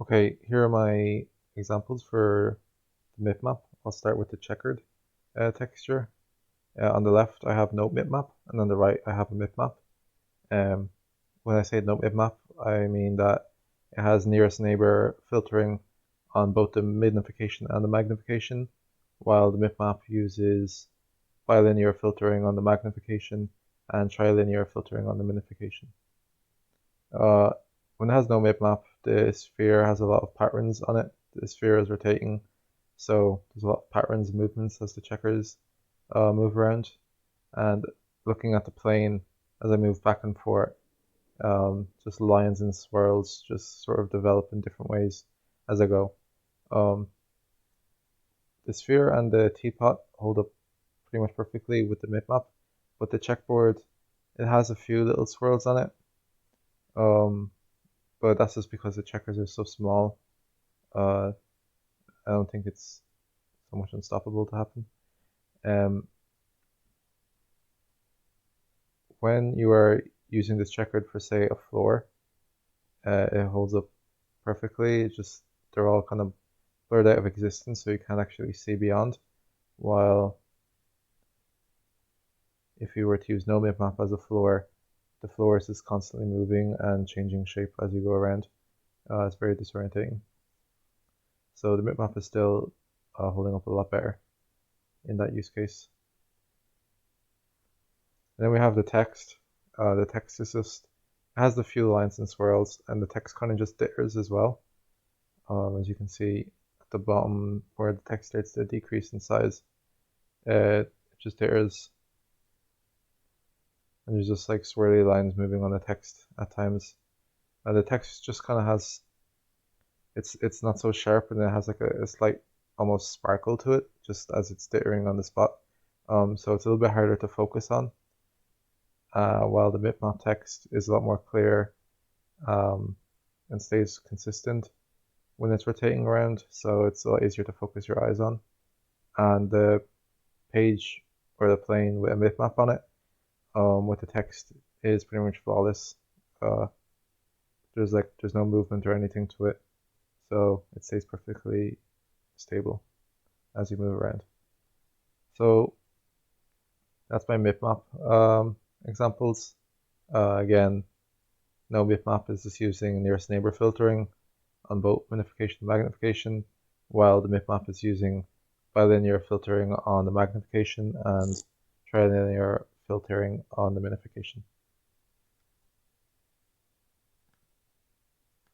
Okay, here are my examples for the mipmap. I'll start with the checkered texture. On the left, I have no mipmap, and on the right, I have a mipmap. Um, when I say no mipmap, I mean that it has nearest neighbor filtering on both the magnification and the magnification, while the mipmap uses bilinear filtering on the magnification and trilinear filtering on the minification. Uh, when it has no mipmap, the sphere has a lot of patterns on it. The sphere is rotating, so there's a lot of patterns and movements as the checkers move around. And looking at the plane as I move back and forth, just lines and swirls just sort of develop in different ways as I go. Um, the sphere and the teapot hold up pretty much perfectly with the mipmap, but the checkboard, it has a few little swirls on it. But that's just because the checkers are so small. Uh, I don't think it's so much unstoppable to happen. Um, when you are using this checkered for, say, a floor, it holds up perfectly. It's just they're all kind of blurred out of existence, so you can't actually see beyond. While if you were to use no mipmap as a floor, the floor is just constantly moving and changing shape as you go around. It's very disorientating. So the mipmap is still holding up a lot better in that use case. And then we have the text. The text is just has the few lines and swirls, and the text kind of just ditters as well. As you can see at the bottom where the text starts to decrease in size, it just ditters. And there's just like swirly lines moving on the text at times. The text just kind of has, it's not so sharp, and it has like a slight almost sparkle to it, just as it's dittering on the spot. So it's a little bit harder to focus on. While the mipmap text is a lot more clear and stays consistent when it's rotating around, so it's a lot easier to focus your eyes on. And the page or the plane with a mipmap on it, with the text, is pretty much flawless. There's no movement or anything to it, so it stays perfectly stable as you move around. So that's my mipmap examples. Again, no mipmap is just using nearest neighbor filtering on both minification and magnification, while the mipmap is using bilinear filtering on the magnification and trilinear filtering on the minification.